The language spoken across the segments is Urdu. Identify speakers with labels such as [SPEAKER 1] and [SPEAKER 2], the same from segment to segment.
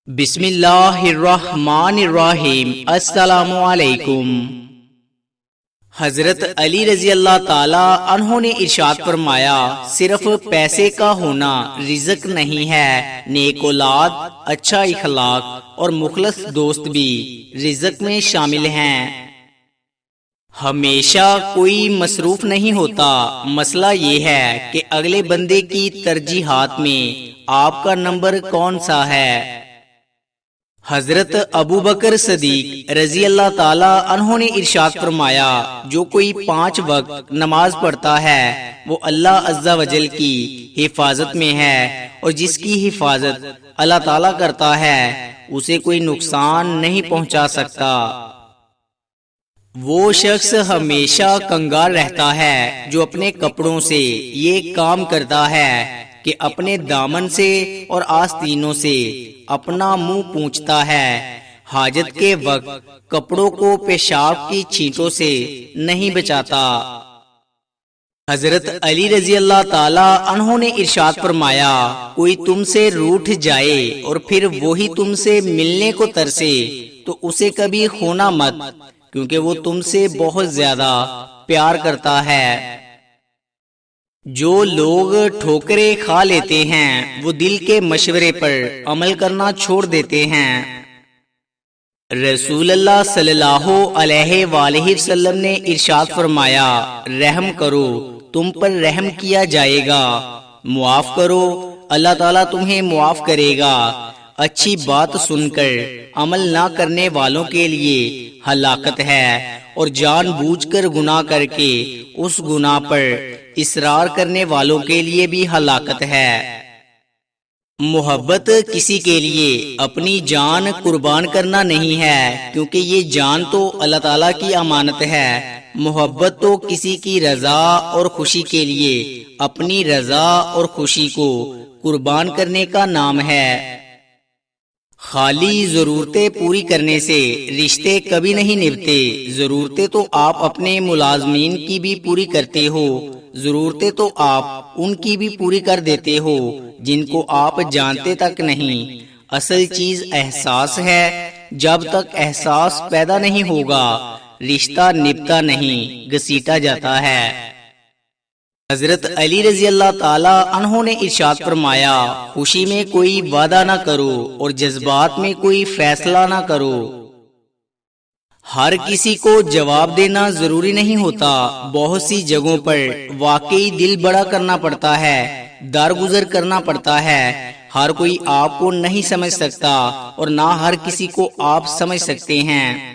[SPEAKER 1] بسم اللہ الرحمن الرحیم۔ السلام علیکم۔ حضرت علی رضی اللہ تعالی عنہ نے ارشاد فرمایا، صرف پیسے کا ہونا رزق نہیں ہے، نیک اولاد، اچھا اخلاق اور مخلص دوست بھی رزق میں شامل ہیں۔ ہمیشہ کوئی مصروف نہیں ہوتا، مسئلہ یہ ہے کہ اگلے بندے کی ترجیحات میں آپ کا نمبر کون سا ہے۔ حضرت ابو بکر صدیق رضی اللہ تعالی عنہ نے ارشاد فرمایا، جو کوئی 5 وقت نماز پڑھتا ہے وہ اللہ عز و جل کی حفاظت میں ہے، اور جس کی حفاظت اللہ تعالی کرتا ہے اسے کوئی نقصان نہیں پہنچا سکتا۔ وہ شخص ہمیشہ کنگال رہتا ہے جو اپنے کپڑوں سے یہ کام کرتا ہے کہ اپنے دامن سے اور آستینوں سے اپنا منہ پونچھتا ہے، حاجت کے وقت کپڑوں کو پیشاب کی چھینٹوں سے نہیں بچاتا۔ حضرت علی رضی اللہ تعالی عنہ نے ارشاد فرمایا، کوئی تم سے روٹھ جائے اور پھر وہی تم سے ملنے کو ترسے تو اسے کبھی کھونا مت، کیونکہ وہ تم سے بہت زیادہ پیار کرتا ہے۔ جو لوگ ٹھوکریں کھا لیتے ہیں وہ دل کے مشورے پر عمل کرنا چھوڑ دیتے ہیں۔ رسول اللہ صلی اللہ علیہ وآلہ وسلم نے ارشاد فرمایا، رحم کرو تم پر رحم کیا جائے گا، معاف کرو اللہ تعالیٰ تمہیں معاف کرے گا۔ اچھی بات سن کر عمل نہ کرنے والوں کے لیے ہلاکت ہے، اور جان بوجھ کر گناہ کر کے اس گناہ پر اصرار کرنے والوں کے لیے بھی ہلاکت ہے۔ محبت کسی کے لیے اپنی جان قربان کرنا نہیں ہے، کیونکہ یہ جان تو اللہ تعالیٰ کی امانت ہے۔ محبت تو کسی کی رضا اور خوشی کے لیے اپنی رضا اور خوشی کو قربان کرنے کا نام ہے۔ خالی ضرورتیں پوری کرنے سے رشتے کبھی نہیں نبھتے۔ ضرورتیں تو آپ اپنے ملازمین کی بھی پوری کرتے ہو، ضرورتیں تو آپ ان کی بھی پوری کر دیتے ہو جن کو آپ جانتے تک نہیں۔ اصل چیز احساس ہے، جب تک احساس پیدا نہیں ہوگا رشتہ نبھتا نہیں، گھسیٹا جاتا ہے۔ حضرت علی رضی اللہ تعالی عنہ نے ارشاد فرمایا، خوشی میں کوئی وعدہ نہ کرو اور جذبات میں کوئی فیصلہ نہ کرو۔ ہر کسی کو جواب دینا ضروری نہیں ہوتا، بہت سی جگہوں پر واقعی دل بڑا کرنا پڑتا ہے، درگزر کرنا پڑتا ہے۔ ہر کوئی آپ کو نہیں سمجھ سکتا اور نہ ہر کسی کو آپ سمجھ سکتے ہیں۔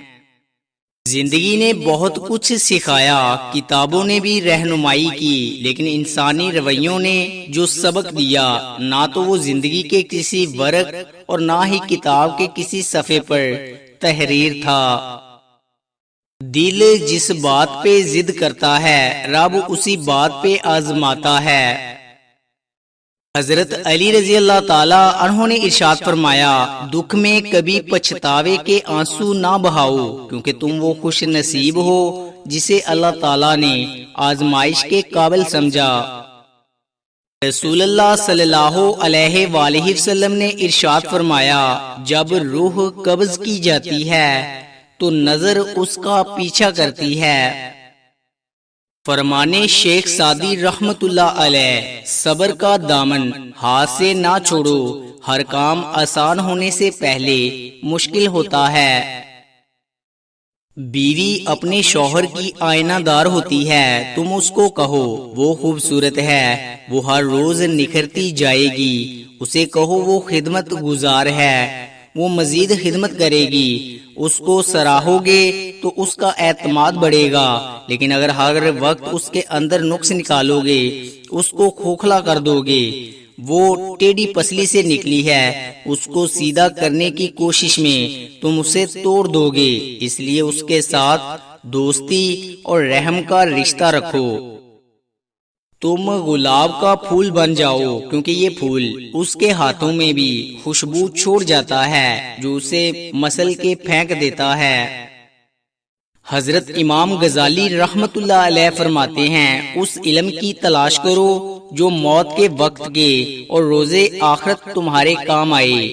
[SPEAKER 1] زندگی نے بہت کچھ سکھایا، کتابوں نے بھی رہنمائی کی، لیکن انسانی رویوں نے جو سبق دیا نہ تو وہ زندگی کے کسی ورق اور نہ ہی کتاب کے کسی صفحے پر تحریر تھا۔ دل جس بات پہ ضد کرتا ہے رب اسی بات پہ آزماتا ہے۔ حضرت علی رضی اللہ تعالی عنہ نے ارشاد فرمایا، دکھ میں کبھی پچھتاوے کے آنسو نہ بہاؤ، کیونکہ تم وہ خوش نصیب ہو جسے اللہ تعالی نے آزمائش کے قابل سمجھا۔ رسول اللہ صلی اللہ علیہ وآلہ وسلم نے ارشاد فرمایا، جب روح قبض کی جاتی ہے تو نظر اس کا پیچھا کرتی ہے۔ فرمانے شیخ سعدی رحمت اللہ علیہ، صبر کا دامن ہاتھ سے نہ چھوڑو، ہر کام آسان ہونے سے پہلے مشکل ہوتا ہے۔ بیوی اپنے شوہر کی آئینہ دار ہوتی ہے، تم اس کو کہو وہ خوبصورت ہے، وہ ہر روز نکھرتی جائے گی۔ اسے کہو وہ خدمت گزار ہے، وہ مزید خدمت کرے گی۔ اس کو سراہو گے تو اس کا اعتماد بڑھے گا، لیکن اگر ہر وقت اس کے اندر نقص نکالو گے، اس کو کھوکھلا کر دو گے، وہ ٹیڑھی پسلی سے نکلی ہے، اس کو سیدھا کرنے کی کوشش میں تم اسے توڑ دو گے۔ اس لیے اس کے ساتھ دوستی اور رحم کا رشتہ رکھو۔ تم گلاب کا پھول بن جاؤ، کیونکہ یہ پھول اس کے ہاتھوں میں بھی خوشبو چھوڑ جاتا ہے جو اسے مسل کے پھینک دیتا ہے۔ حضرت امام غزالی رحمت اللہ علیہ فرماتے ہیں، اس علم کی تلاش کرو جو موت کے وقت کے اور روز آخرت تمہارے کام آئے۔